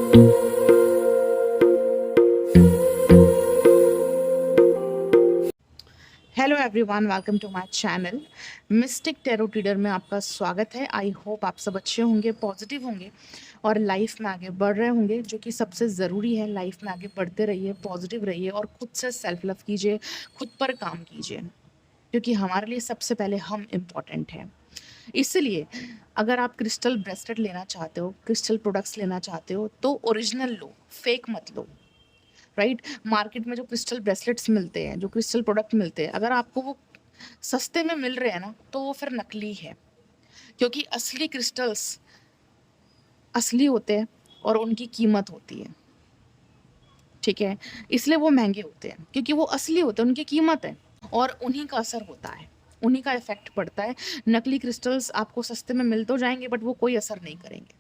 Hello everyone, welcome to my channel mystic tarot reader में आपका स्वागत है। आई होप आप सब अच्छे होंगे, पॉजिटिव होंगे और लाइफ में आगे बढ़ रहे होंगे, जो कि सबसे ज़रूरी है। लाइफ में आगे बढ़ते रहिए, पॉजिटिव रहिए और खुद से सेल्फ लव कीजिए, खुद पर काम कीजिए, क्योंकि हमारे लिए सबसे पहले हम इम्पॉर्टेंट हैं। इसलिए अगर आप क्रिस्टल ब्रेसलेट लेना चाहते हो, क्रिस्टल प्रोडक्ट्स लेना चाहते हो, तो ओरिजिनल लो, फेक मत लो। राइट, मार्केट में जो क्रिस्टल ब्रेसलेट्स मिलते हैं, जो क्रिस्टल प्रोडक्ट मिलते हैं, अगर आपको वो सस्ते में मिल रहे हैं ना, तो वो फिर नकली है। क्योंकि असली क्रिस्टल्स असली होते हैं और उनकी कीमत होती है। ठीक है, इसलिए वो महंगे होते हैं, क्योंकि वो असली होते हैं, उनकी कीमत है और उन्हीं का असर होता है, उन्हीं का इफेक्ट पड़ता है। नकली क्रिस्टल्स आपको सस्ते में मिल तो जाएंगे, बट वो कोई असर नहीं करेंगे।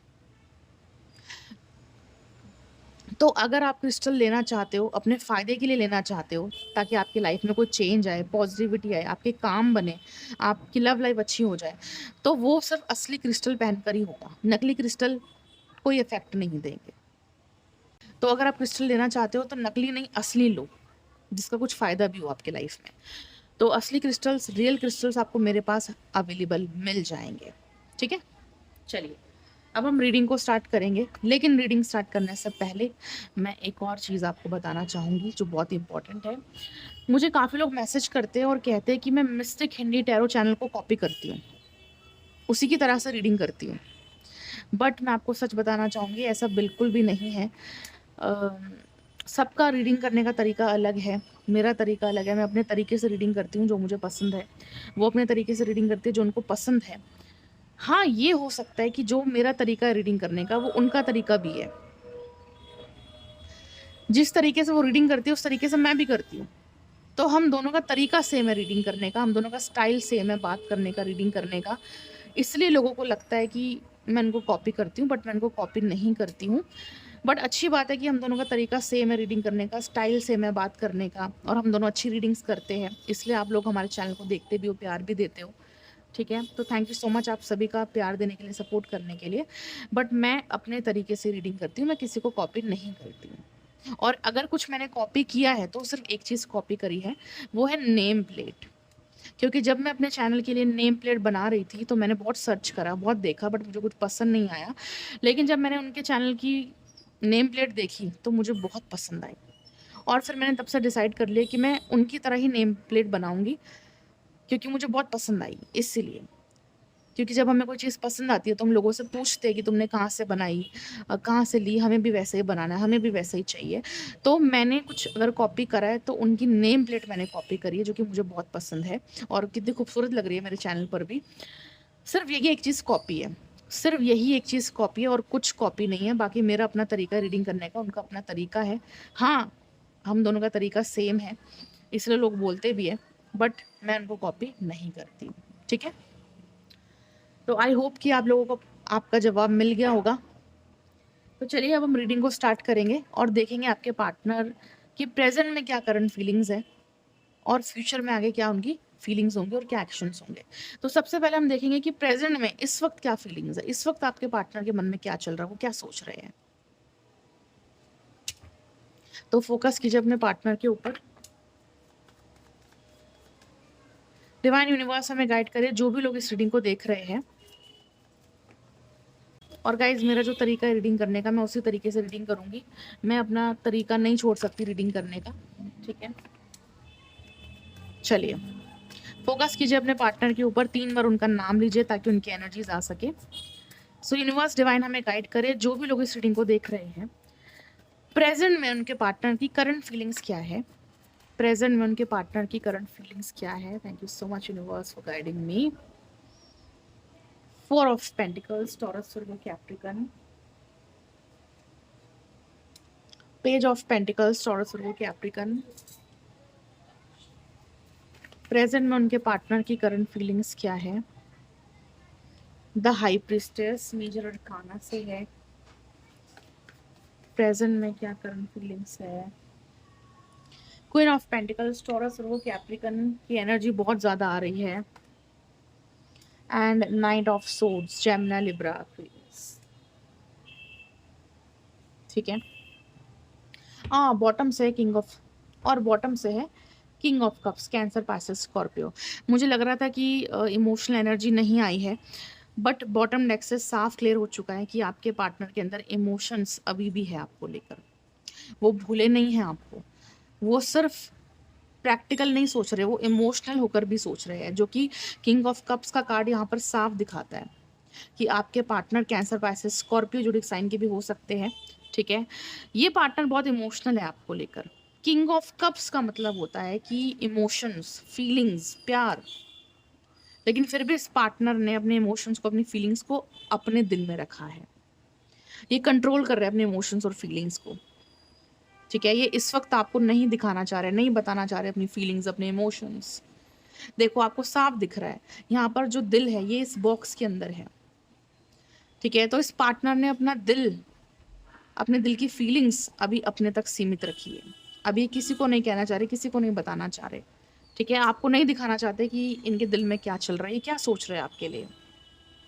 तो अगर आप क्रिस्टल लेना चाहते हो, अपने फ़ायदे के लिए लेना चाहते हो, ताकि आपकी लाइफ में कोई चेंज आए, पॉजिटिविटी आए, आपके काम बने, आपकी लव लाइफ अच्छी हो जाए, तो वो सिर्फ असली क्रिस्टल पहनकर ही होगा। नकली क्रिस्टल कोई इफेक्ट नहीं देंगे। तो अगर आप क्रिस्टल लेना चाहते हो तो नकली नहीं, असली लो, जिसका कुछ फ़ायदा भी हो आपके लाइफ में। तो असली क्रिस्टल्स, रियल क्रिस्टल्स आपको मेरे पास अवेलेबल मिल जाएंगे। ठीक है, चलिए अब हम रीडिंग को स्टार्ट करेंगे। लेकिन रीडिंग स्टार्ट करने से पहले मैं एक और चीज़ आपको बताना चाहूँगी, जो बहुत इंपॉर्टेंट है। मुझे काफ़ी लोग मैसेज करते हैं और कहते हैं कि मैं मिस्टिक हिंदी टैरो चैनल को कॉपी करती हूँ, उसी की तरह से रीडिंग करती हूँ। बट मैं आपको सच बताना चाहूँगी, ऐसा बिल्कुल भी नहीं है। अ, सबका रीडिंग करने का तरीका अलग है, मेरा तरीका अलग है। मैं अपने तरीके से रीडिंग करती हूँ, जो मुझे पसंद है। वो अपने तरीके से रीडिंग करती है, जो उनको पसंद है। हाँ, ये हो सकता है कि जो मेरा तरीका है रीडिंग करने का, वो उनका तरीका भी है। जिस तरीके से वो रीडिंग करती है, उस तरीके से मैं भी करती हूँ। तो हम दोनों का तरीका सेम है रीडिंग करने का, हम दोनों का स्टाइल सेम है बात करने का, रीडिंग करने का। इसलिए लोगों को लगता है कि मैं उनको कॉपी करती हूँ, बट मैं उनको कॉपी नहीं करती हूँ। बट अच्छी बात है कि हम दोनों का तरीका सेम है रीडिंग करने का, स्टाइल सेम है बात करने का, और हम दोनों अच्छी रीडिंग्स करते हैं। इसलिए आप लोग हमारे चैनल को देखते भी हो, प्यार भी देते हो। ठीक है, तो थैंक यू सो मच आप सभी का प्यार देने के लिए, सपोर्ट करने के लिए। बट मैं अपने तरीके से रीडिंग करती हूँ, मैं किसी को कॉपी नहीं करती हूँ। और अगर कुछ मैंने कॉपी किया है तो सिर्फ एक चीज़ कॉपी करी है, वो है नेम प्लेट। क्योंकि जब मैं अपने चैनल के लिए नेम प्लेट बना रही थी, तो मैंने बहुत सर्च करा, बहुत देखा, बट मुझे कुछ पसंद नहीं आया। लेकिन जब मैंने उनके चैनल की नेम प्लेट देखी तो मुझे बहुत पसंद आई, और फिर मैंने तब से डिसाइड कर लिया कि मैं उनकी तरह ही नेम प्लेट बनाऊंगी, क्योंकि मुझे बहुत पसंद आई इसीलिए। क्योंकि जब हमें कोई चीज़ पसंद आती है तो हम लोगों से पूछते हैं कि तुमने कहाँ से बनाई, कहाँ से ली, हमें भी वैसे ही बनाना है, हमें भी वैसे ही चाहिए। तो मैंने कुछ अगर कॉपी करा है तो उनकी नेम प्लेट मैंने कॉपी करी है, जो कि मुझे बहुत पसंद है और कितनी खूबसूरत लग रही है मेरे चैनल पर भी। सिर्फ यही एक चीज़ कॉपी है, सिर्फ यही एक चीज़ कॉपी है और कुछ कॉपी नहीं है। बाकी मेरा अपना तरीका रीडिंग करने का, उनका अपना तरीका है। हाँ, हम दोनों का तरीका सेम है, इसलिए लोग बोलते भी है, बट मैं उनको कॉपी नहीं करती। ठीक है, तो आई होप कि आप लोगों को आपका जवाब मिल गया होगा। तो चलिए अब हम रीडिंग को स्टार्ट करेंगे और देखेंगे आपके पार्टनर की प्रेजेंट में क्या करंट फीलिंग्स है और फ्यूचर में आगे क्या उनकी फीलिंग्स होंगे और क्या एक्शंस होंगे। तो सबसे पहले हम देखेंगे कि प्रेजेंट में इस वक्त क्या फीलिंग्स है, इस वक्त आपके पार्टनर के मन में क्या चल रहा है, वो क्या सोच रहे हैं। तो फोकस कीजिए अपने पार्टनर के ऊपर। डिवाइन यूनिवर्स हमें गाइड करे, जो भी लोग इस रीडिंग को देख रहे हैं। और गाइज, मेरा जो तरीका है रीडिंग करने का, मैं उसी तरीके से रीडिंग करूंगी। मैं अपना तरीका नहीं छोड़ सकती रीडिंग करने का। ठीक है, चलिए फोकस कीजिए अपने पार्टनर के ऊपर, 3 बार उनका नाम लीजिए ताकि उनकी एनर्जीज आ सके। सो यूनिवर्स डिवाइन हमें गाइड करे, जो भी लोग इस रीडिंग को देख रहे हैं, प्रेजेंट में उनके पार्टनर की करंट फीलिंग्स क्या है। प्रेजेंट में उनके पार्टनर की करंट फीलिंग्स क्या है। Thank you so much universe for guiding me. 4 of pentacles, Taurus, Virgo, Capricorn. Page of pentacles, Taurus, Virgo, Capricorn. Present में उनके पार्टनर की करंट फीलिंग्स क्या है। The high priestess, major arcana से है। प्रेजेंट में क्या करंट फीलिंग्स है। Queen of pentacles, Taurus, Virgo, Capricorn की एनर्जी बहुत ज़्यादा आ रही है। And knight of swords, Gemini, Libra, Aquarius. ठीक है। हाँ, बॉटम से है किंग ऑफ, और बॉटम से है king of cups, cancer, Pisces, Scorpio. मुझे लग रहा था कि इमोशनल एनर्जी नहीं आई है, बट बॉटम डेक से साफ क्लियर हो चुका है कि आपके पार्टनर के अंदर इमोशंस अभी भी है आपको लेकर। वो भूले नहीं हैं आपको, वो सिर्फ प्रैक्टिकल नहीं सोच रहे, वो इमोशनल होकर भी सोच रहे हैं, जो कि किंग ऑफ कप्स का कार्ड यहाँ पर साफ दिखाता है कि आपके partner Cancer, Pisces, Scorpio zodiac sign के भी हो सकते हैं। ठीक है, ये पार्टनर बहुत इमोशनल है आपको लेकर। किंग ऑफ कप्स का मतलब होता है कि इमोशंस, फीलिंग्स, प्यार, लेकिन फिर भी इस पार्टनर ने अपने इमोशंस को, अपनी फीलिंग्स को अपने दिल में रखा है। ये कंट्रोल कर रहे हैं अपने इमोशंस और फीलिंग्स को। ठीक है, ये इस वक्त आपको नहीं दिखाना चाह रहे, नहीं बताना चाह रहे अपनी फीलिंग्स, अपने इमोशंस। देखो आपको साफ दिख रहा है यहाँ पर जो दिल है ये इस बॉक्स के अंदर है। ठीक है, तो इस पार्टनर ने अपना दिल, अपने दिल की फीलिंग्स अभी अपने तक सीमित रखी है। अभी किसी को नहीं कहना चाह रहे, किसी को नहीं बताना चाह रहे। ठीक है, आपको नहीं दिखाना चाहते कि इनके दिल में क्या चल रहा है, ये क्या सोच रहे हैं आपके लिए।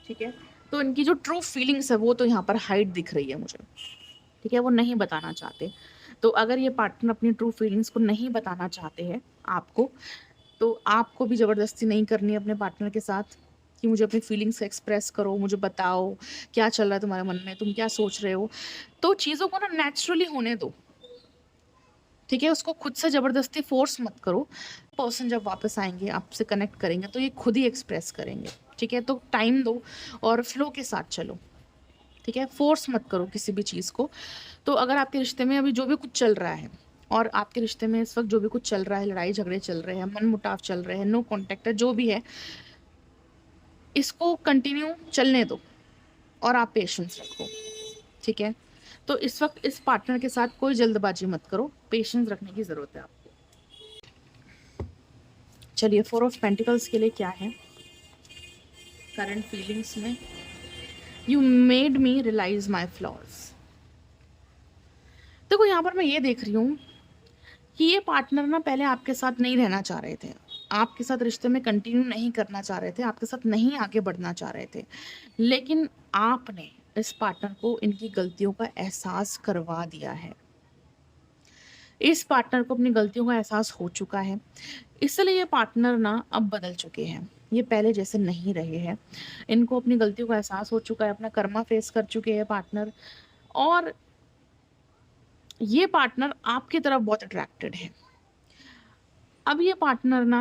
ठीक है, तो इनकी जो ट्रू फीलिंग्स है वो तो यहाँ पर हाइड दिख रही है मुझे। ठीक है, वो नहीं बताना चाहते। तो अगर ये पार्टनर अपनी ट्रू फीलिंग्स को नहीं बताना चाहते हैं आपको, तो आपको भी ज़बरदस्ती नहीं करनी है अपने पार्टनर के साथ कि मुझे अपनी फीलिंग्स एक्सप्रेस करो, मुझे बताओ क्या चल रहा है तुम्हारे मन में, तुम क्या सोच रहे हो। तो चीज़ों को ना नेचुरली होने दो। ठीक है, उसको खुद से ज़बरदस्ती फोर्स मत करो। पर्सन जब वापस आएंगे, आपसे कनेक्ट करेंगे, तो ये खुद ही एक्सप्रेस करेंगे। ठीक है, तो टाइम दो और फ्लो के साथ चलो। ठीक है, फोर्स मत करो किसी भी चीज़ को। तो अगर आपके रिश्ते में अभी जो भी कुछ चल रहा है, और आपके रिश्ते में इस वक्त जो भी कुछ चल रहा है, लड़ाई झगड़े चल रहे हैं, मन मुटाव चल रहे हैं, नो कॉन्टेक्ट है, जो भी है, इसको कंटिन्यू चलने दो और आप पेशेंस रखो। ठीक है, तो इस वक्त इस पार्टनर के साथ कोई जल्दबाजी मत करो, पेशेंस रखने की ज़रूरत है आपको। चलिए, 4 ऑफ पेंटिकल्स के लिए क्या है करंट फीलिंग्स में। You made me realise my flaws. देखो यहाँ पर मैं ये देख रही हूँ कि ये पार्टनर ना पहले आपके साथ नहीं रहना चाह रहे थे, आपके साथ रिश्ते में कंटिन्यू नहीं करना चाह रहे थे, आपके साथ नहीं आगे बढ़ना चाह रहे थे, लेकिन आपने इस पार्टनर को इनकी गलतियों का एहसास करवा दिया है। इस पार्टनर को अपनी गलतियों का एहसास हो चुका है, इसलिए ये पार्टनर ना अब बदल चुके हैं। ये पहले जैसे नहीं रहे हैं, इनको अपनी गलतियों का एहसास हो चुका है, अपना कर्मा फेस कर चुके हैं पार्टनर। और ये पार्टनर आपकी तरफ बहुत अट्रैक्टेड है। अब ये पार्टनर ना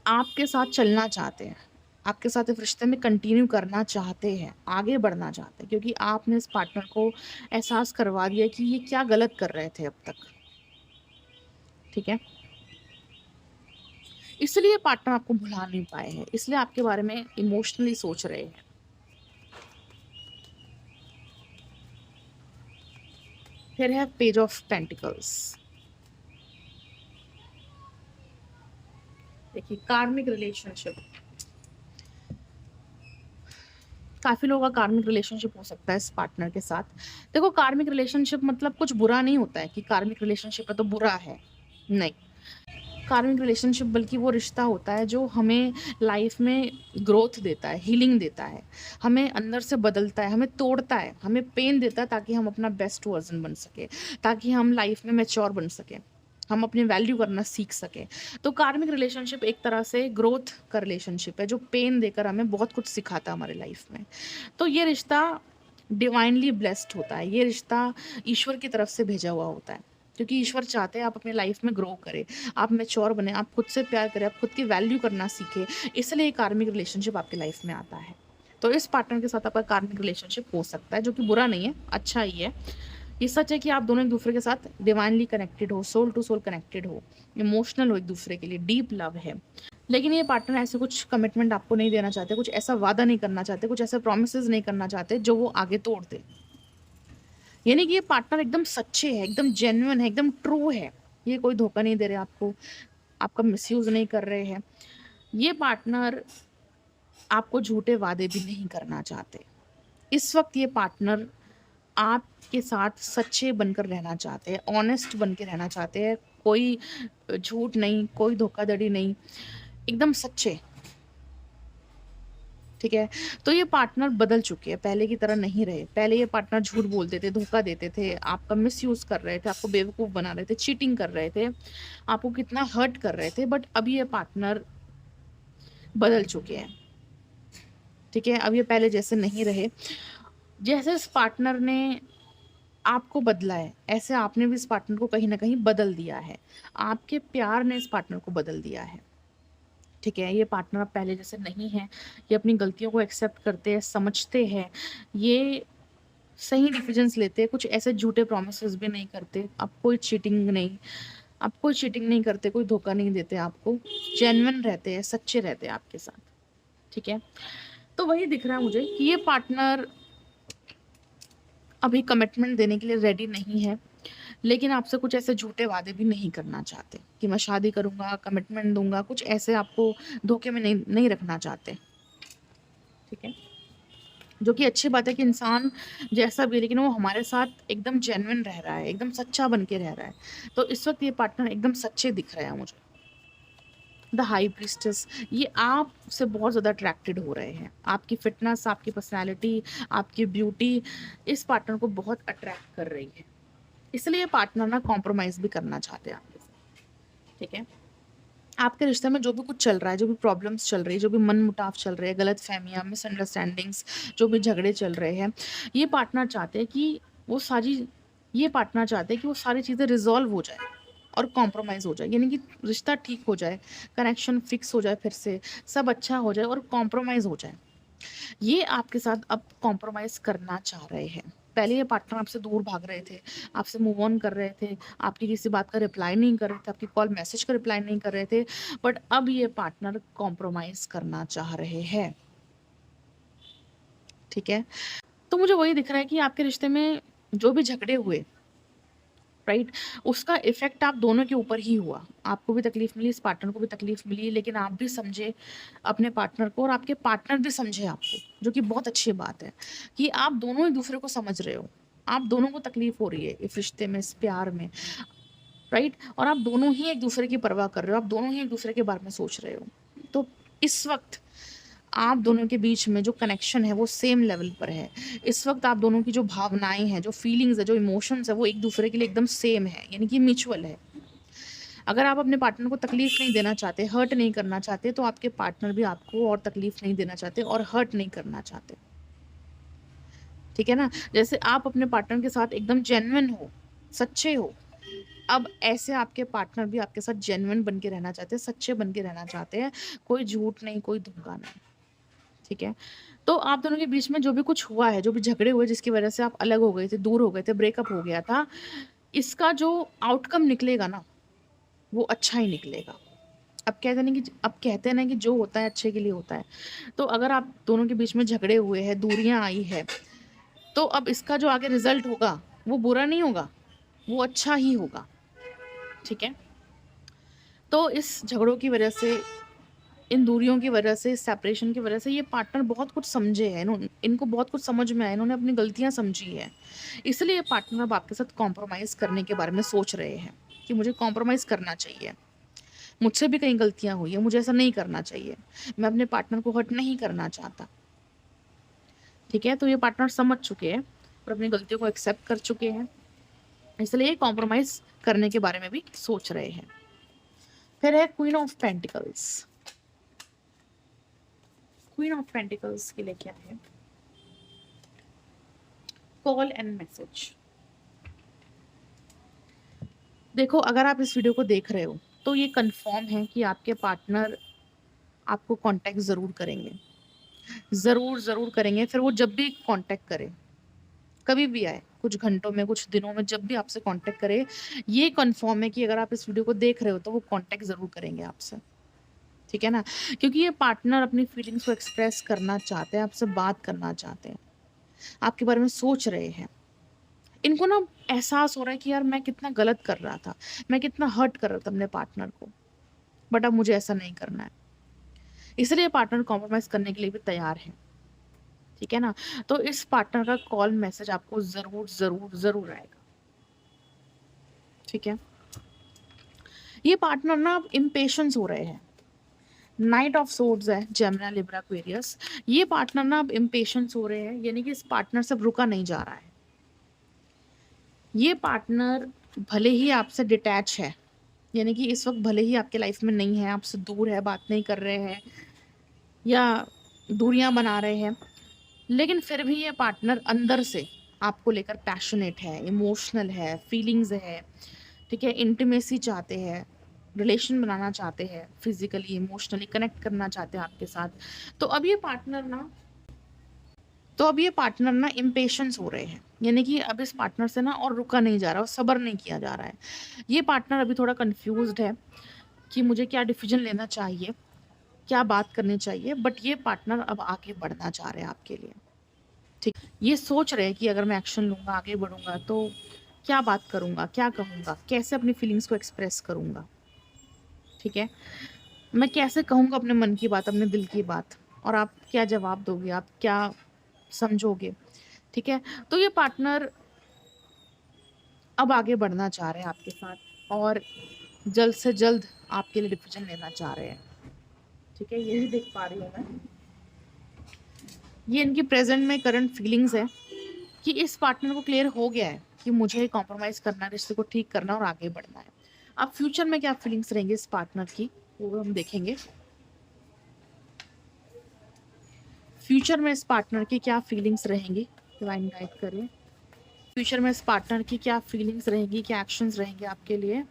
आपके साथ चलना चाहते हैं, आपके साथ इस रिश्ते में कंटिन्यू करना चाहते हैं, आगे बढ़ना चाहते हैं, क्योंकि आपने इस पार्टनर को एहसास करवा दिया कि ये क्या गलत कर रहे थे अब तक। ठीक है, इसलिए पार्टनर आपको भुला नहीं पाए हैं, इसलिए आपके बारे में इमोशनली सोच रहे हैं। फिर है पेज ऑफ पेंटिकल्स। देखिए, कार्मिक रिलेशनशिप, काफ़ी लोगों का कार्मिक रिलेशनशिप हो सकता है इस पार्टनर के साथ। देखो, कार्मिक रिलेशनशिप मतलब कुछ बुरा नहीं होता है कि कार्मिक रिलेशनशिप है तो बुरा है, नहीं। कार्मिक रिलेशनशिप बल्कि वो रिश्ता होता है जो हमें लाइफ में ग्रोथ देता है, हीलिंग देता है, हमें अंदर से बदलता है, हमें तोड़ता है, हमें पेन देता है, ताकि हम अपना बेस्ट वर्जन बन सके, ताकि हम लाइफ में मैच्योर बन सके, हम अपनी वैल्यू करना सीख सके। तो कार्मिक रिलेशनशिप एक तरह से ग्रोथ का रिलेशनशिप है जो पेन देकर हमें बहुत कुछ सिखाता है हमारे लाइफ में। तो ये रिश्ता डिवाइनली ब्लेस्ड होता है, ये रिश्ता ईश्वर की तरफ से भेजा हुआ होता है, क्योंकि ईश्वर चाहते हैं आप अपनी लाइफ में ग्रो करें, आप मैच्योर बने, आप खुद से प्यार करें, आप खुद की वैल्यू करना सीखें। इसलिए कार्मिक रिलेशनशिप आपकी लाइफ में आता है। तो इस पार्टनर के साथ आपका कार्मिक रिलेशनशिप हो सकता है, जो कि बुरा नहीं है, अच्छा ही है। ये सच है कि आप दोनों एक दूसरे के साथ डिवाइनली कनेक्टेड हो, सोल टू सोल कनेक्टेड हो, इमोशनल हो एक दूसरे के लिए, डीप लव है। लेकिन ये पार्टनर ऐसे कुछ कमिटमेंट आपको नहीं देना चाहते, कुछ ऐसा वादा नहीं करना चाहते, कुछ ऐसे प्रोमिसेस नहीं करना चाहते जो वो आगे तोड़ दे। यानी कि ये पार्टनर एकदम सच्चे है, एकदम जेन्युइन है, एकदम ट्रू है। ये कोई धोखा नहीं दे रहे आपको, आपका मिसयूज नहीं कर रहे हैं। ये पार्टनर आपको झूठे वादे भी नहीं करना चाहते। इस वक्त ये पार्टनर आपके साथ सच्चे बनकर रहना चाहते हैं, ऑनेस्ट बन के रहना चाहते हैं। कोई झूठ नहीं, कोई धोखाधड़ी नहीं, एकदम सच्चे। ठीक है? तो ये पार्टनर बदल चुके हैं, पहले की तरह नहीं रहे। पहले ये पार्टनर झूठ बोलते थे, धोखा देते थे, आपका मिसयूज़ कर रहे थे, आपको बेवकूफ़ बना रहे थे, चीटिंग कर रहे थे, आपको कितना हर्ट कर रहे थे, बट अब ये पार्टनर बदल चुके हैं, ठीक है? अब ये पहले जैसे नहीं रहे। जैसे इस पार्टनर ने आपको बदला है, ऐसे आपने भी इस पार्टनर को कहीं न कहीं बदल दिया है। आपके प्यार ने इस पार्टनर को बदल दिया है, ठीक है? ये पार्टनर अब पहले जैसे नहीं है, ये अपनी गलतियों को एक्सेप्ट करते हैं, समझते हैं, ये सही डिसीजंस लेते हैं, कुछ ऐसे झूठे प्रॉमिसेस भी नहीं करते, अब कोई चीटिंग नहीं, अब कोई चीटिंग नहीं करते, कोई धोखा नहीं देते आपको, जेन्युइन रहते हैं, सच्चे रहते हैं आपके साथ, ठीक है? तो वही दिख रहा है मुझे कि ये पार्टनर अभी कमिटमेंट देने के लिए रेडी नहीं है, लेकिन आपसे कुछ ऐसे झूठे वादे भी नहीं करना चाहते कि मैं शादी करूँगा, कमिटमेंट दूँगा, कुछ ऐसे आपको धोखे में नहीं नहीं रखना चाहते, ठीक है? जो कि अच्छी बात है कि इंसान जैसा भी है, लेकिन वो हमारे साथ एकदम जेन्युइन रह रहा है, एकदम सच्चा बन के रह रहा है। तो इस वक़्त ये पार्टनर एकदम सच्चे दिख रहे हैं मुझे। द हाई प्रीस्टेस, ये आपसे बहुत ज़्यादा अट्रैक्टेड हो रहे हैं। आपकी फिटनेस, आपकी पर्सनैलिटी, आपकी ब्यूटी इस पार्टनर को बहुत अट्रैक्ट कर रही है। इसलिए ये पार्टनर ना कॉम्प्रोमाइज़ भी करना चाहते हैं आपके साथ, ठीक है? आपके रिश्ते में जो भी कुछ चल रहा है, जो भी प्रॉब्लम्स चल रही है, जो भी मनमुटाव चल रहे हैं, गलतफ़हमियाँ, मिसअंडरस्टैंडिंग्स, जो भी झगड़े चल रहे हैं, ये पार्टनर चाहते हैं कि वो सारी ये पार्टनर चाहते हैं कि वो सारी चीज़ें रिज़ॉल्व हो जाए और कॉम्प्रोमाइज़ हो जाए। यानी कि रिश्ता ठीक हो जाए, कनेक्शन फिक्स हो जाए फिर से, सब अच्छा हो जाए और कॉम्प्रोमाइज़ हो जाए। ये आपके साथ अब कॉम्प्रोमाइज़ करना चाह रहे हैं। पहले ये पार्टनर आपसे दूर भाग रहे थे, आपसे मूव ऑन कर रहे थे, आपकी किसी बात का रिप्लाई नहीं कर रहे थे, आपकी कॉल मैसेज का रिप्लाई नहीं कर रहे थे, बट अब ये पार्टनर कॉम्प्रोमाइज़ करना चाह रहे हैं, ठीक है? तो मुझे वही दिख रहा है कि आपके रिश्ते में जो भी झगड़े हुए, राइट? उसका इफ़ेक्ट आप दोनों के ऊपर ही हुआ। आपको भी तकलीफ़ मिली, इस पार्टनर को भी तकलीफ़ मिली, लेकिन आप भी समझे अपने पार्टनर को और आपके पार्टनर भी समझे आपको, जो कि बहुत अच्छी बात है कि आप दोनों एक-दूसरे को समझ रहे हो। आप दोनों को तकलीफ़ हो रही है इस रिश्ते में, इस प्यार में, राइट? और आप दोनों ही एक-दूसरे की परवाह कर रहे हो, आप दोनों ही एक-दूसरे के बारे में सोच रहे हो। तो इस वक़्त आप दोनों के बीच में जो कनेक्शन है वो सेम लेवल पर है। इस वक़्त आप दोनों की जो भावनाएँ हैं, जो फीलिंग्स है, जो इमोशंस है वो एक-दूसरे के लिए एकदम सेम है, यानी कि म्यूचुअल है। अगर आप अपने पार्टनर को तकलीफ़ नहीं देना चाहते, हर्ट नहीं करना चाहते, तो आपके पार्टनर भी आपको और तकलीफ़ नहीं देना चाहते और हर्ट नहीं करना चाहते। ठीक है ना? जैसे आप अपने पार्टनर के साथ एकदम जेन्युइन हो, सच्चे हो, अब ऐसे आपके पार्टनर भी आपके साथ जेन्युइन बन के रहना चाहते हैं, सच्चे बन के रहना चाहते हैं, कोई झूठ नहीं, कोई धोखा नहीं। ठीक है? तो आप दोनों के बीच में जो भी कुछ हुआ है, जो भी झगड़े हुए जिसकी वज़ह से आप अलग हो गए थे, दूर हो गए थे, ब्रेकअप हो गया था, इसका जो आउटकम निकलेगा ना, वो अच्छा ही निकलेगा। अब कहते हैं ना कि जो होता है अच्छे के लिए होता है। तो अगर आप दोनों के बीच में झगड़े हुए हैं, दूरियाँ आई है, तो अब इसका जो आगे रिज़ल्ट होगा, वो बुरा नहीं होगा, वो अच्छा ही होगा। ठीक है? तो इस झगड़ों की वज़ह से, इन दूरियों की वजह से, सेपरेशन की वजह से ये पार्टनर बहुत कुछ समझे हैं, इनको बहुत कुछ समझ में आया, इन्होंने अपनी गलतियाँ समझी हैं। इसलिए ये पार्टनर अब आपके साथ कॉम्प्रोमाइज़ करने के बारे में सोच रहे हैं कि मुझे कॉम्प्रोमाइज़ करना चाहिए। मुझसे भी कई गलतियाँ हुई हैं, मुझे ऐसा नहीं करना चाहिए। मैं अपने पार्टनर को हर्ट नहीं करना चाहता। ठीक है? तो ये पार्टनर समझ चुके हैं और अपनी गलतियों को एक्सेप्ट कर चुके हैं। इसलिए कॉम्प्रोमाइज़ करने के बारे में भी सोच रहे हैं। फिर है queen of pentacles. Queen of pentacles के लिए क्या है? Call and message. देखो, अगर आप इस वीडियो को देख रहे हो तो ये कंफर्म है कि आपके पार्टनर आपको कांटेक्ट ज़रूर करेंगे, ज़रूर करेंगे। फिर वो जब भी कांटेक्ट करे, कभी भी आए, कुछ घंटों में, कुछ दिनों में, जब भी आपसे कांटेक्ट करे, ये कंफर्म है कि अगर आप इस वीडियो को देख रहे हो तो वो कांटेक्ट ज़रूर करेंगे आपसे। ठीक है ना? क्योंकि ये पार्टनर अपनी फीलिंग्स को एक्सप्रेस करना चाहते हैं, आपसे बात करना चाहते हैं, आपके बारे में सोच रहे हैं। इनको ना एहसास हो रहा है कि यार मैं कितना गलत कर रहा था, मैं कितना हर्ट कर रहा था अपने पार्टनर को, बट अब मुझे ऐसा नहीं करना है। इसलिए पार्टनर कॉम्प्रोमाइज़ करने के लिए भी तैयार है, ठीक है ना? तो इस पार्टनर का कॉल मैसेज आपको ज़रूर आएगा, ठीक है? ये पार्टनर ना अब इम्पेशंस हो रहे हैं, नाइट ऑफ सोर्ड्स है, जेमिनी, लिब्रा, एक्वेरियस। ये पार्टनर ना अब इम्पेशंस हो रहे हैं, यानी कि इस पार्टनर से अब रुका नहीं जा रहा है। ये पार्टनर भले ही आपसे डिटैच है, यानी कि इस वक्त भले ही आपके लाइफ में नहीं है, आपसे दूर है, बात नहीं कर रहे हैं या दूरियां बना रहे हैं, लेकिन फिर भी ये पार्टनर अंदर से आपको लेकर पैशनेट है, इमोशनल है, फीलिंग्स है, ठीक है, इंटीमेसी चाहते हैं, रिलेशन बनाना चाहते हैं, फिजिकली इमोशनली कनेक्ट करना चाहते हैं आपके साथ। तो अब ये पार्टनर ना तो अब ये पार्टनर ना इम्पेशंस हो रहे हैं, यानी कि अब इस पार्टनर से ना और रुका नहीं जा रहा और सब्र नहीं किया जा रहा है। ये पार्टनर अभी थोड़ा कंफ्यूज्ड है कि मुझे क्या डिसीजन लेना चाहिए, क्या बात करनी चाहिए, बट ये पार्टनर अब आगे बढ़ना चाह रहे हैं आपके लिए। ठीक, ये सोच रहे हैं कि अगर मैं एक्शन लूंगा, आगे बढ़ूंगा, तो क्या बात करूंगा, क्या कहूंगा, कैसे अपनी फीलिंग्स को एक्सप्रेस करूंगा। ठीक है, मैं कैसे कहूंगा अपने मन की बात, अपने दिल की बात, और आप क्या जवाब दोगे, आप क्या समझोगे। ठीक है, तो ये पार्टनर अब आगे बढ़ना चाह रहे हैं आपके साथ और जल्द से जल्द आपके लिए डिसीजन लेना चाह रहे हैं। ठीक है, यही देख पा रही हूँ मैं। ये इनकी प्रेजेंट में करंट फीलिंग्स है कि इस पार्टनर को क्लियर हो गया है कि मुझे कॉम्प्रोमाइज करना है, रिश्ते को ठीक करना और आगे बढ़ना है। अब फ्यूचर में क्या फीलिंग्स रहेंगे इस पार्टनर की, वो हम देखेंगे। फ्यूचर में इस पार्टनर की क्या फीलिंग्स रहेंगी, डिवाइन गाइड करिए। फ्यूचर में इस पार्टनर की क्या फीलिंग्स रहेंगी, क्या एक्शंस रहेंगे आपके लिए।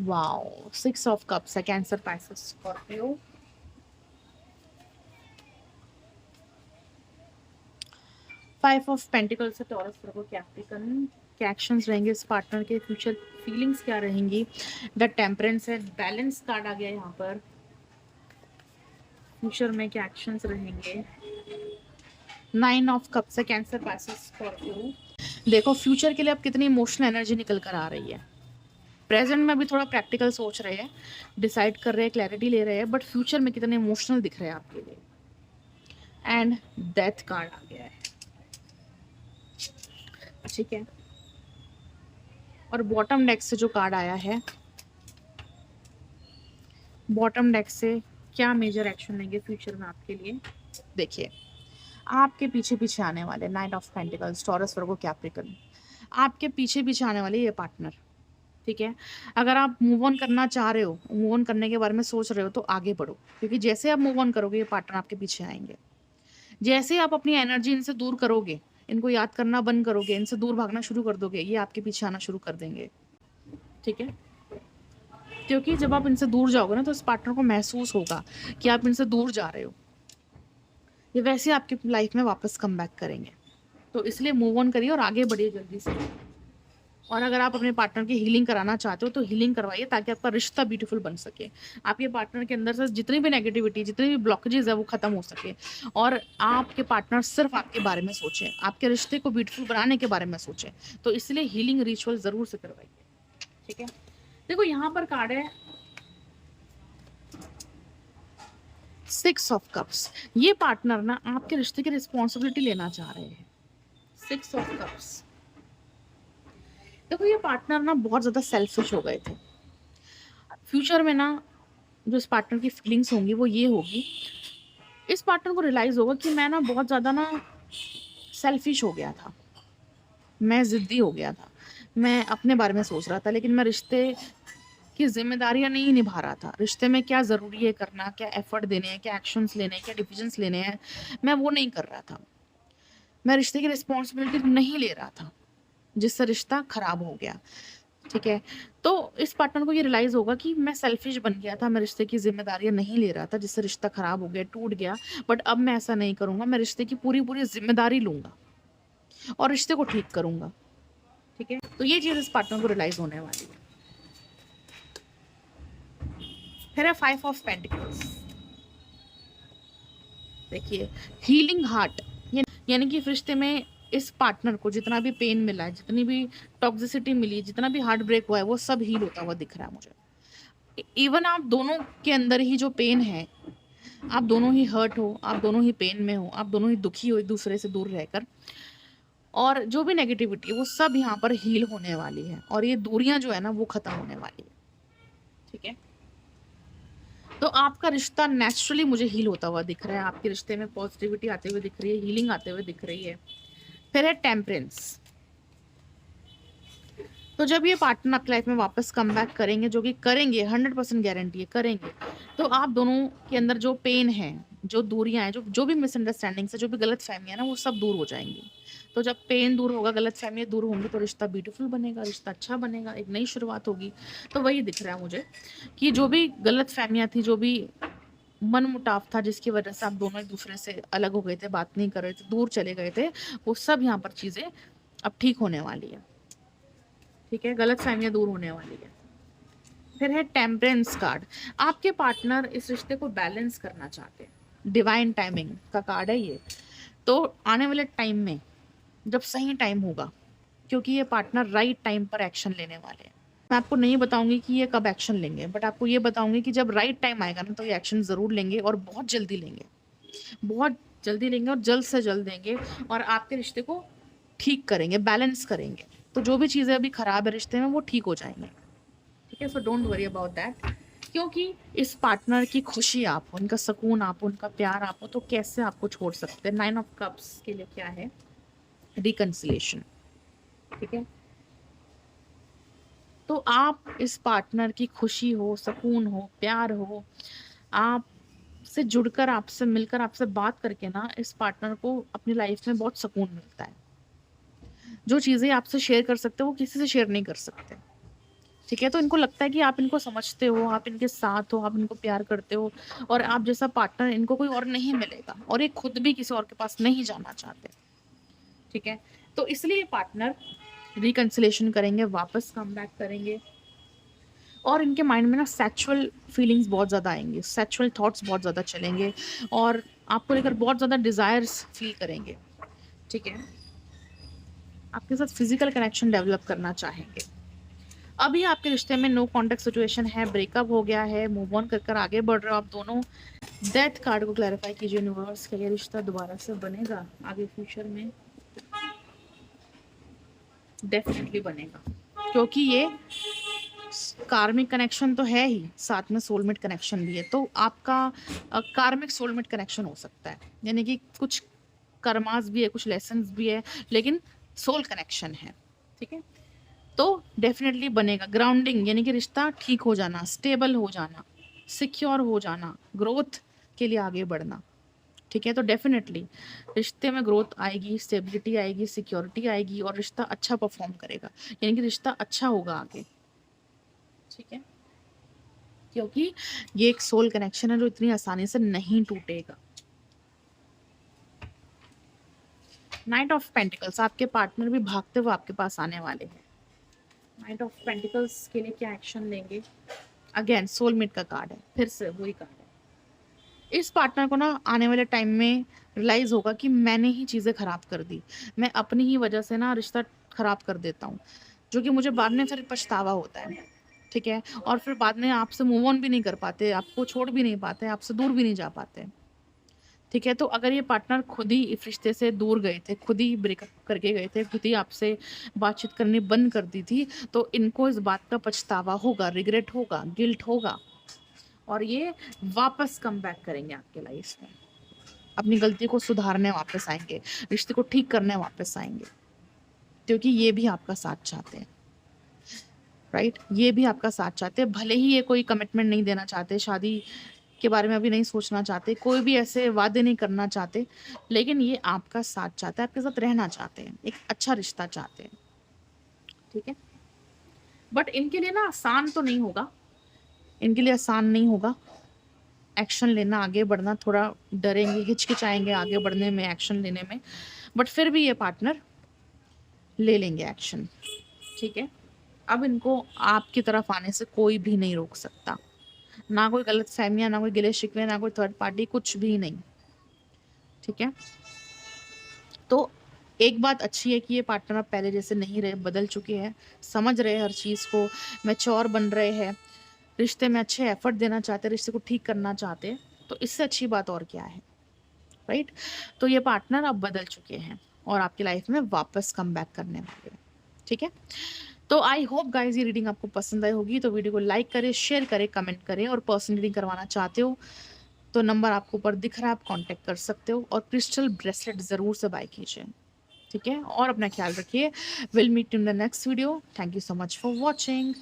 वाओ, 6 ऑफ कप्स है, cancer, Pisces, Scorpio. 5 of pentacles है, टॉरस, वर्गो, कैप्रिकन। क्या एक्शंस रहेंगे इस पार्टनर के, फ्यूचर फीलिंग्स क्या रहेंगी। द टेम्परेंस है, बैलेंस कार्ड आ गया यहाँ पर। फ्यूचर में क्या एक्शंस रहेंगे। 9 ऑफ कप्स है, कैंसर, पाइसेस, स्कॉर्पियो। देखो फ्यूचर के लिए अब कितनी इमोशनल एनर्जी निकल कर आ रही है। प्रेजेंट में अभी थोड़ा प्रैक्टिकल सोच रहे हैं, डिसाइड कर रहे हैं, क्लैरिटी ले रहे हैं, बट फ्यूचर में कितने इमोशनल दिख रहे हैं आपके लिए। एंड डेथ कार्ड आ गया है। ठीक है, और बॉटम डेक से जो कार्ड आया है, बॉटम डेक से क्या मेजर एक्शन लेंगे फ्यूचर में आपके लिए। देखिए, आपके पीछे पीछे आने वाले 9 of pentacles, Taurus, Virgo, Capricorn, आपके पीछे पीछे आने वाले ये पार्टनर। ठीक है, अगर आप मूव ऑन करना चाह रहे हो, मूव ऑन करने के बारे में सोच रहे हो, तो आगे बढ़ो, क्योंकि जैसे आप मूव ऑन करोगे ये पार्टनर आपके पीछे आएंगे। जैसे आप अपनी एनर्जी इनसे दूर करोगे, इनको याद करना बंद करोगे, इनसे दूर भागना शुरू कर दोगे, ये आपके पीछे आना शुरू कर देंगे। ठीक है, क्योंकि जब आप इनसे दूर जाओगे ना, तो इस पार्टनर को महसूस होगा कि आप इनसे दूर जा रहे हो। ये वैसे आपकी लाइफ में वापस कम बैक करेंगे, तो इसलिए मूव ऑन करिए और आगे बढ़िए जल्दी से। और अगर आप अपने पार्टनर की हीलिंग कराना चाहते हो तो हीलिंग करवाइए, ताकि आपका रिश्ता ब्यूटीफुल बन सके, आपके पार्टनर के अंदर से जितनी भी नेगेटिविटी, जितनी भी ब्लॉकेजेस है वो खत्म हो सके, और आपके पार्टनर सिर्फ आपके बारे में सोचे, आपके रिश्ते को ब्यूटीफुल बनाने के बारे में सोचे। तो इसलिए हीलिंग रिचुअल जरूर से करवाइए। ठीक है, देखो यहाँ पर कार्ड है 6 ऑफ कप्स। ये पार्टनर ना आपके रिश्ते की रिस्पॉन्सिबिलिटी लेना चाह रहे हैं। 6 ऑफ कप्स, देखो ये पार्टनर ना बहुत ज्यादा सेल्फिश हो गए थे। फ्यूचर में ना जो इस पार्टनर की फीलिंग्स होंगी वो ये होगी, इस पार्टनर को रियलाइज होगा कि मैं ना बहुत ज्यादा ना सेल्फिश हो गया था, मैं जिद्दी हो गया था, मैं अपने बारे में सोच रहा था, लेकिन मैं रिश्ते की जिम्मेदारियां नहीं निभा रहा था। रिश्ते में क्या जरूरी है करना, क्या एफर्ट देने हैं, क्या एक्शंस लेने हैं, क्या डिसीजंस लेने हैं, मैं वो नहीं कर रहा था। मैं रिश्ते की रिस्पॉन्सिबिलिटी नहीं ले रहा था, जिससे रिश्ता खराब हो गया। ठीक है, तो इस पार्टनर को ये रियलाइज होगा कि मैं सेल्फिश बन गया था, मैं रिश्ते की जिम्मेदारियां नहीं ले रहा था, जिससे रिश्ता खराब हो गया, टूट गया। बट अब मैं ऐसा नहीं करूंगा, मैं रिश्ते की पूरी पूरी जिम्मेदारी लूंगा और रिश्ते को ठीक करूंगा। ठीक है, तो ये चीज इस पार्टनर को रियलाइज होने वाली है। फिर है 5 ऑफ पेंटिकल्स। देखिए, हीलिंग हार्ट, यानी कि इस रिश्ते में इस पार्टनर को जितना भी पेन मिला है, जितनी भी टॉक्सिसिटी मिली, जितना भी हार्ट ब्रेक हुआ है, वो सब हील होता हुआ दिख रहा है मुझे। इवन आप दोनों के अंदर ही जो पेन है, आप दोनों ही हर्ट हो, आप दोनों ही पेन में हो, आप दोनों ही दुखी हो एक दूसरे से दूर रहकर, और जो भी नेगेटिविटी है वो सब यहाँ पर हील होने वाली है, और ये दूरियां जो है ना वो खत्म होने वाली है। ठीक है, तो आपका रिश्ता नेचुरली मुझे हील होता हुआ दिख रहा है, आपके रिश्ते में पॉजिटिविटी आते हुए दिख रही है, हीलिंग आते हुए दिख रही है। फिर है टेम्परेंस। तो जब ये पार्टनर आपकी लाइफ में वापस कम बैक करेंगे, जो कि करेंगे, 100% गारंटी है करेंगे, तो आप दोनों के अंदर जो पेन है, जो दूरियां हैं, जो जो भी मिसअंडरस्टैंडिंग्स है, जो भी गलत फहमियां ना, वो सब दूर हो जाएंगी। तो जब पेन दूर होगा, गलत फहमियां दूर होंगी, तो रिश्ता ब्यूटीफुल बनेगा, रिश्ता अच्छा बनेगा, एक नई शुरुआत होगी। तो वही दिख रहा है मुझे कि जो भी गलत फहमियां थी, जो भी मन मुटाव था, जिसकी वजह से आप दोनों एक दूसरे से अलग हो गए थे, बात नहीं कर रहे थे, दूर चले गए थे, वो सब यहाँ पर चीजें अब ठीक होने वाली है। ठीक है, गलत फहमियां दूर होने वाली है। फिर है टेम्परेंस कार्ड। आपके पार्टनर इस रिश्ते को बैलेंस करना चाहते हैं, डिवाइन टाइमिंग का कार्ड है ये। तो आने वाले टाइम में जब सही टाइम होगा, क्योंकि ये पार्टनर राइट टाइम पर एक्शन लेने वाले हैं। मैं आपको नहीं बताऊंगी कि ये कब एक्शन लेंगे, बट आपको ये बताऊंगी कि जब राइट टाइम आएगा ना, तो ये एक्शन जरूर लेंगे, और बहुत जल्दी लेंगे, बहुत जल्दी लेंगे, और जल्द से जल्द देंगे, और आपके रिश्ते को ठीक करेंगे, बैलेंस करेंगे। तो जो भी चीज़ें अभी खराब है रिश्ते में, वो ठीक हो जाएंगे। ठीक है, so don't worry about that. क्योंकि इस पार्टनर की खुशी आप हो, उनका सुकून आप हो, उनका प्यार आप हो, तो कैसे आपको छोड़ सकते हैं। 9 ऑफ कप्स के लिए क्या है? रिकंसिलेशन। ठीक है, तो आप इस पार्टनर की खुशी हो, सुकून हो, प्यार हो, आप से जुड़कर, आपसे मिलकर, आपसे बात करके ना, इस पार्टनर को अपनी लाइफ में बहुत सुकून मिलता है। जो चीज़ें आपसे शेयर कर सकते हो, वो किसी से शेयर नहीं कर सकते। ठीक है, तो इनको लगता है कि आप इनको समझते हो, आप इनके साथ हो, आप इनको प्यार करते हो, और आप जैसा पार्टनर इनको कोई और नहीं मिलेगा, और ये खुद भी किसी और के पास नहीं जाना चाहते। ठीक है, तो इसलिए पार्टनर रिकंसिलेशन करेंगे, वापस कम बैक करेंगे, और इनके माइंड में ना सेक्सुअल फीलिंग्स बहुत ज़्यादा आएंगे, सेक्सुअल थॉट्स बहुत ज़्यादा चलेंगे, और आपको लेकर बहुत ज़्यादा डिज़ायर्स फील करेंगे। ठीक है, आपके साथ फिजिकल कनेक्शन डेवलप करना चाहेंगे। अभी आपके रिश्ते में नो कॉन्टेक्ट सिचुएशन है, ब्रेकअप हो गया है, मूव ऑन कर आगे बढ़ रहे हो आप दोनों। डेथ कार्ड को क्लैरिफाई कीजिए यूनिवर्स, क्या ये रिश्ता दोबारा से बनेगा आगे फ्यूचर में? डेफिनेटली बनेगा, क्योंकि ये कार्मिक कनेक्शन तो है ही, साथ में सोलमेट कनेक्शन भी है। तो आपका कार्मिक सोलमेट कनेक्शन हो सकता है, यानी कि कुछ कर्मास भी है, कुछ लेसन्स भी है, लेकिन सोल कनेक्शन है। ठीक है, तो डेफिनेटली बनेगा। ग्राउंडिंग यानी कि रिश्ता ठीक हो जाना, स्टेबल हो जाना, सिक्योर हो जाना, ग्रोथ के लिए आगे बढ़ना। ठीक है, तो डेफिनेटली रिश्ते में ग्रोथ आएगी, स्टेबिलिटी आएगी, सिक्योरिटी आएगी, और रिश्ता अच्छा परफॉर्म करेगा, यानी कि रिश्ता अच्छा होगा आगे। ठीक है, क्योंकि ये एक सोल कनेक्शन है जो इतनी आसानी से नहीं टूटेगा। नाइट ऑफ पेंटिकल्स, आपके पार्टनर भी भागते हुए आपके पास आने वाले हैं। नाइट ऑफ पेंटिकल्स के लिए क्या एक्शन लेंगे? अगेन सोलमेट का कार्ड है, फिर से वही कार्ड है। इस पार्टनर को ना आने वाले टाइम में रियलाइज होगा कि मैंने ही चीज़ें खराब कर दी, मैं अपनी ही वजह से ना रिश्ता खराब कर देता हूँ, जो कि मुझे बाद में फिर पछतावा होता है। ठीक है, और फिर बाद में आपसे मूव ऑन भी नहीं कर पाते, आपको छोड़ भी नहीं पाते, आपसे दूर भी नहीं जा पाते। ठीक है, तो अगर ये पार्टनर खुद ही इस रिश्ते से दूर गए थे, खुद ही ब्रेकअप करके गए थे, खुद ही आपसे बातचीत करनी बंद कर दी थी, तो इनको इस बात का पछतावा होगा, रिग्रेट होगा, गिल्ट होगा, और ये वापस कम बैक करेंगे आपके लाइफ में, अपनी गलती को सुधारने वापस आएंगे, रिश्ते को ठीक करने वापस आएंगे, क्योंकि ये भी आपका साथ चाहते हैं। राइट, ये भी आपका साथ चाहते हैं, भले ही ये कोई कमिटमेंट नहीं देना चाहते, शादी के बारे में अभी नहीं सोचना चाहते, कोई भी ऐसे वादे नहीं करना चाहते, लेकिन ये आपका साथ चाहते हैं, आपके साथ रहना चाहते हैं, एक अच्छा रिश्ता चाहते हैं। ठीक है, बट इनके लिए ना आसान तो नहीं होगा, इनके लिए आसान नहीं होगा एक्शन लेना, आगे बढ़ना, थोड़ा डरेंगे, हिचकिचाएंगे आगे बढ़ने में, एक्शन लेने में, बट फिर भी ये पार्टनर ले लेंगे एक्शन। ठीक है, अब इनको आपकी तरफ आने से कोई भी नहीं रोक सकता, ना कोई गलत फहमियां, ना कोई गिले शिकवे, ना कोई थर्ड पार्टी, कुछ भी नहीं। ठीक है, तो एक बात अच्छी है कि ये पार्टनर अब पहले जैसे नहीं रहे, बदल चुके हैं, समझ रहे हैं हर चीज़ को, मैच्योर बन रहे हैं, रिश्ते में अच्छे एफर्ट देना चाहते हैं, रिश्ते को ठीक करना चाहते हैं। तो इससे अच्छी बात और क्या है? राइट, तो ये पार्टनर अब बदल चुके हैं और आपकी लाइफ में वापस कम बैक करने वाले हैं। ठीक है, तो आई होप गाइस ये रीडिंग आपको पसंद आई होगी, तो वीडियो को लाइक करें, शेयर करें, कमेंट करें, और पर्सनल रीडिंग करवाना चाहते हो तो नंबर आपको ऊपर दिख रहा है, आप कांटेक्ट कर सकते हो, और क्रिस्टल ब्रेसलेट ज़रूर से बाय कीजिए, ठीक है? और अपना ख्याल रखिए। Will meet in the next video. Thank you so much for watching.